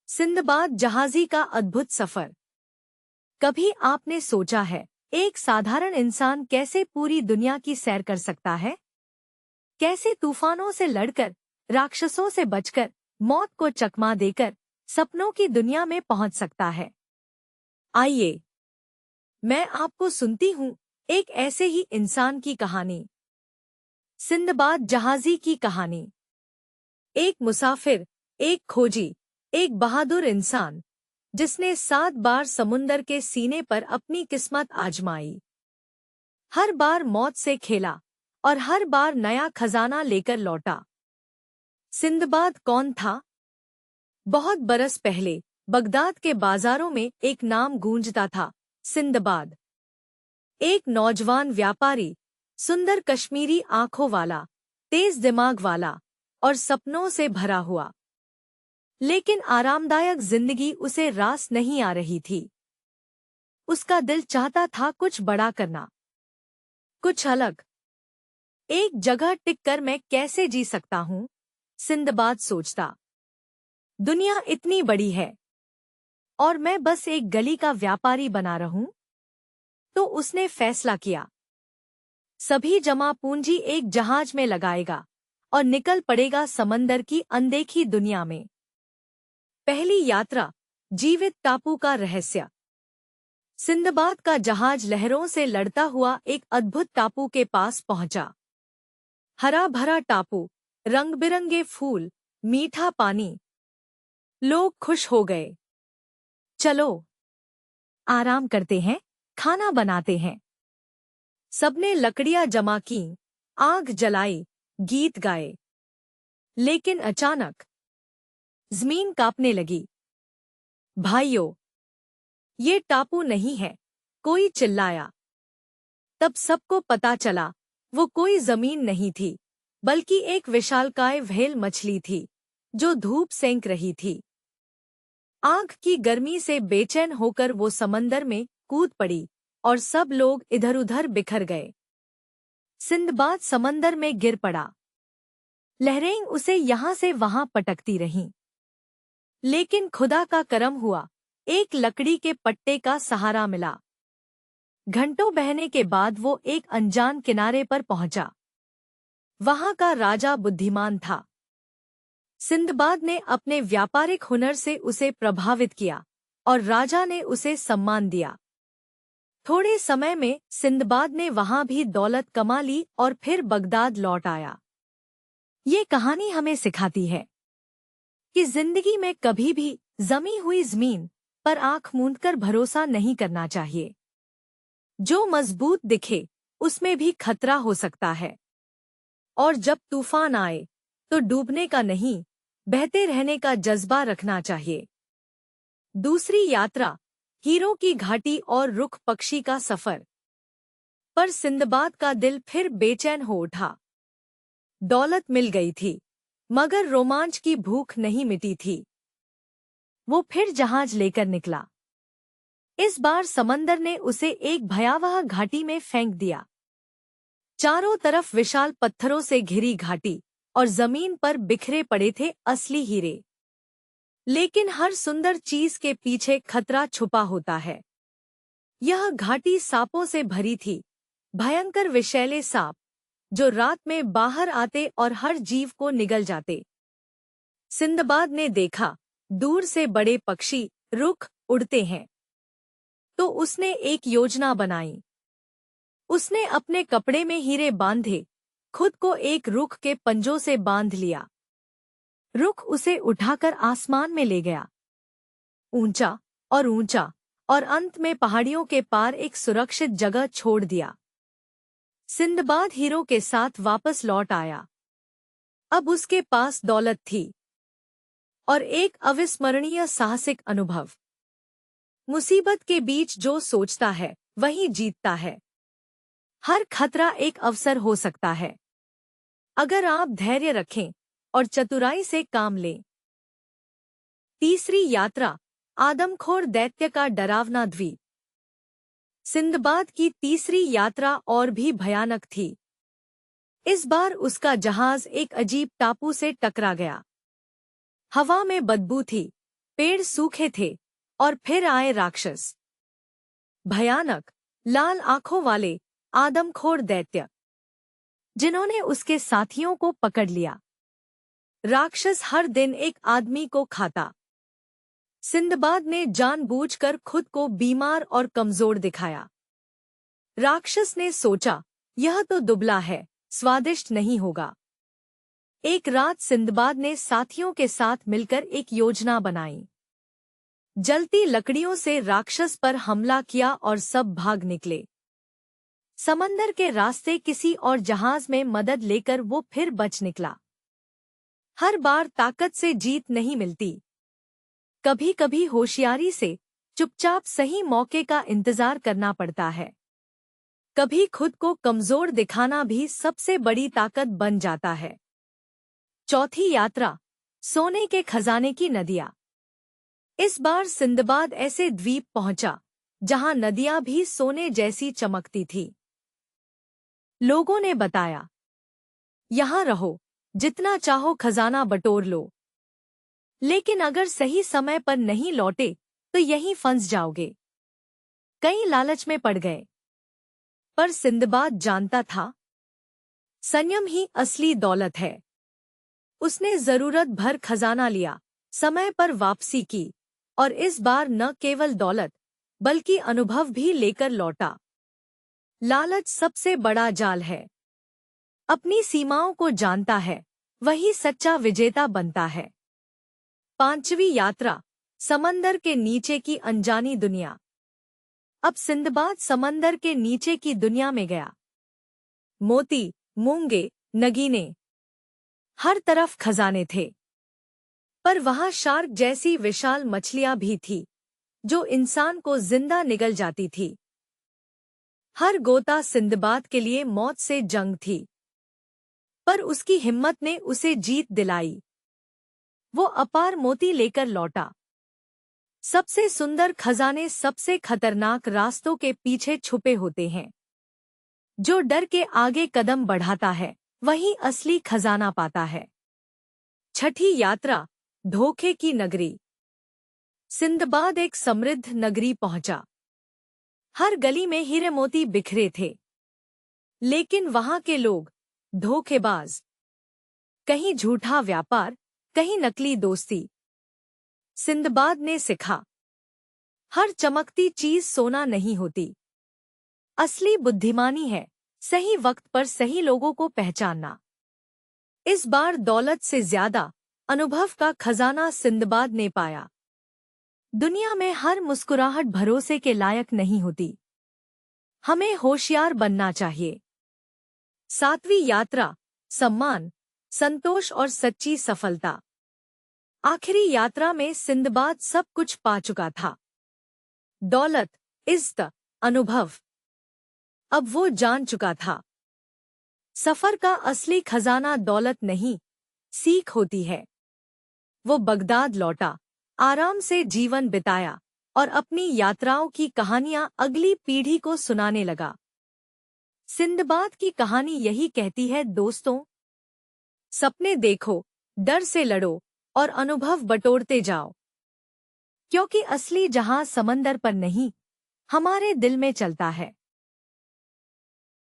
Sinbad जहाजी का अद्भुत सफर। कभी आपने सोचा है एक साधारण इंसान कैसे पूरी दुनिया की सैर कर सकता है? कैसे तूफानों से लड़कर, राक्षसों से बचकर, मौत को चकमा देकर सपनों की दुनिया में पहुंच सकता है? आइए, मैं आपको सुनती हूँ एक ऐसे ही इंसान की कहानी। सिंदबाद जहाजी की कहानी। एक मुसाफिर, एक खोजी, एक बहादुर इंसान जिसने 7 बार समुंदर के सीने पर अपनी किस्मत आजमाई। हर बार मौत से खेला और हर बार नया खजाना लेकर लौटा। सिंदबाद कौन था? बहुत बरस पहले बगदाद के बाजारों में एक नाम गूंजता था, सिंदबाद। एक नौजवान व्यापारी, सुंदर कश्मीरी आंखों वाला, तेज दिमाग वाला और सपनों से भरा हुआ। लेकिन आरामदायक जिंदगी उसे रास नहीं आ रही थी। उसका दिल चाहता था कुछ बड़ा करना, कुछ अलग। एक जगह टिककर मैं कैसे जी सकता हूँ, सिंदबाद सोचता। दुनिया इतनी बड़ी है और मैं बस एक गली का व्यापारी बना रहूं। तो उसने फैसला किया, सभी जमा पूंजी एक जहाज में लगाएगा और निकल पड़ेगा समंदर की अनदेखी दुनिया में। पहली यात्रा, जीवित टापू का रहस्य। सिंदबाद का जहाज लहरों से लड़ता हुआ एक अद्भुत टापू के पास पहुंचा। हरा भरा टापू, रंग बिरंगे फूल, मीठा पानी। लोग खुश हो गए। चलो, आराम करते हैं, खाना बनाते हैं। सबने लकड़ियां जमा की, आग जलाई, गीत गाए। लेकिन अचानक जमीन कांपने लगी। भाइयों, ये टापू नहीं है, कोई चिल्लाया। तब सबको पता चला, वो कोई जमीन नहीं थी, बल्कि एक विशालकाय व्हेल मछली थी, जो धूप सेंक रही थी। आग की गर्मी से बेचैन होकर वो समंदर में कूद पड़ी और सब लोग इधर-उधर बिखर गए। सिंदबाद समंदर में गिर पड़ा। लहरें उसे यहाँ से वहाँ पटकती रहीं। लेकिन खुदा का करम हुआ, एक लकड़ी के पट्टे का सहारा मिला। घंटों बहने के बाद वो एक अनजान किनारे पर पहुंचा। वहां का राजा बुद्धिमान था। सिंदबाद ने अपने व्यापारिक हुनर से उसे प्रभावित किया और राजा ने उसे सम्मान दिया। थोड़े समय में सिंदबाद ने वहां भी दौलत कमा ली और फिर बगदाद लौट आया। ये कहानी हमें सिखाती है कि जिंदगी में कभी भी जमी हुई जमीन पर आंख मूंदकर भरोसा नहीं करना चाहिए। जो मजबूत दिखे उसमें भी खतरा हो सकता है। और जब तूफान आए तो डूबने का नहीं, बहते रहने का जज्बा रखना चाहिए। दूसरी यात्रा, हीरो की घाटी और रुख पक्षी का सफर। पर सिंदबाद का दिल फिर बेचैन हो उठा। दौलत मिल गई थी, मगर रोमांच की भूख नहीं मिटी थी। वो फिर जहाज लेकर निकला। इस बार समंदर ने उसे एक भयावह घाटी में फेंक दिया। चारों तरफ विशाल पत्थरों से घिरी घाटी और जमीन पर बिखरे पड़े थे असली हीरे। लेकिन हर सुंदर चीज के पीछे खतरा छुपा होता है। यह घाटी सांपों से भरी थी, भयंकर विषैले सांप, जो रात में बाहर आते और हर जीव को निगल जाते। सिंदबाद ने देखा, दूर से बड़े पक्षी, रुख उड़ते हैं। तो उसने एक योजना बनाई। उसने अपने कपड़े में हीरे बांधे, खुद को एक रुख के पंजों से बांध लिया। रुख उसे उठाकर आसमान में ले गया। ऊंचा और ऊंचा, और अंत में पहाड़ियों के पार एक सुरक्षित जगह छोड़ दिया। सिंदबाद हीरो के साथ वापस लौट आया। अब उसके पास दौलत थी और एक अविस्मरणीय साहसिक अनुभव। मुसीबत के बीच जो सोचता है वही जीतता है। हर खतरा एक अवसर हो सकता है, अगर आप धैर्य रखें और चतुराई से काम लें। तीसरी यात्रा, आदमखोर दैत्य का डरावना द्वीप। सिंदबाद की तीसरी यात्रा और भी भयानक थी। इस बार उसका जहाज एक अजीब टापू से टकरा गया। हवा में बदबू थी, पेड़ सूखे थे और फिर आए राक्षस। भयानक, लाल आंखों वाले, आदमखोर दैत्य, जिन्होंने उसके साथियों को पकड़ लिया। राक्षस हर दिन एक आदमी को खाता। सिंदबाद ने जानबूझकर खुद को बीमार और कमजोर दिखाया। राक्षस ने सोचा, यह तो दुबला है, स्वादिष्ट नहीं होगा। एक रात सिंदबाद ने साथियों के साथ मिलकर एक योजना बनाई। जलती लकड़ियों से राक्षस पर हमला किया और सब भाग निकले। समंदर के रास्ते किसी और जहाज में मदद लेकर वो फिर बच निकला। हर बार ताकत से जीत नहीं मिलती। कभी कभी होशियारी से चुपचाप सही मौके का इंतजार करना पड़ता है। कभी खुद को कमजोर दिखाना भी सबसे बड़ी ताकत बन जाता है। चौथी यात्रा, सोने के खजाने की नदियां। इस बार सिंदबाद ऐसे द्वीप पहुंचा जहां नदियां भी सोने जैसी चमकती थी। लोगों ने बताया, यहां रहो, जितना चाहो खजाना बटोर लो, लेकिन अगर सही समय पर नहीं लौटे तो यहीं फंस जाओगे। कई लालच में पड़ गए, पर सिंदबाद जानता था, संयम ही असली दौलत है। उसने जरूरत भर खजाना लिया, समय पर वापसी की, और इस बार न केवल दौलत बल्कि अनुभव भी लेकर लौटा। लालच सबसे बड़ा जाल है। अपनी सीमाओं को जानता है वही सच्चा विजेता बनता है। पांचवी यात्रा, समंदर के नीचे की अनजानी दुनिया। अब सिंदबाद समंदर के नीचे की दुनिया में गया। मोती, मूंगे, नगीने, हर तरफ खजाने थे। पर वहां शार्क जैसी विशाल मछलियां भी थी जो इंसान को जिंदा निगल जाती थी। हर गोता सिंदबाद के लिए मौत से जंग थी, पर उसकी हिम्मत ने उसे जीत दिलाई। वो अपार मोती लेकर लौटा। सबसे सुंदर खजाने सबसे खतरनाक रास्तों के पीछे छुपे होते हैं। जो डर के आगे कदम बढ़ाता है वही असली खजाना पाता है। छठी यात्रा, धोखे की नगरी। सिंदबाद एक समृद्ध नगरी पहुंचा। हर गली में हीरे मोती बिखरे थे, लेकिन वहां के लोग धोखेबाज। कहीं झूठा व्यापार, कहीं नकली दोस्ती। सिंदबाद ने सीखा, हर चमकती चीज सोना नहीं होती। असली बुद्धिमानी है सही वक्त पर सही लोगों को पहचानना। इस बार दौलत से ज्यादा अनुभव का खजाना सिंदबाद ने पाया। दुनिया में हर मुस्कुराहट भरोसे के लायक नहीं होती। हमें होशियार बनना चाहिए। सातवीं यात्रा, सम्मान, संतोष और सच्ची सफलता। आखिरी यात्रा में सिंदबाद सब कुछ पा चुका था। दौलत, इज्जत, अनुभव। अब वो जान चुका था, सफर का असली खजाना दौलत नहीं, सीख होती है। वो बगदाद लौटा, आराम से जीवन बिताया और अपनी यात्राओं की कहानियां अगली पीढ़ी को सुनाने लगा। सिंदबाद की कहानी यही कहती है दोस्तों, सपने देखो, डर से लड़ो और अनुभव बटोरते जाओ, क्योंकि असली जहाज समंदर पर नहीं, हमारे दिल में चलता है।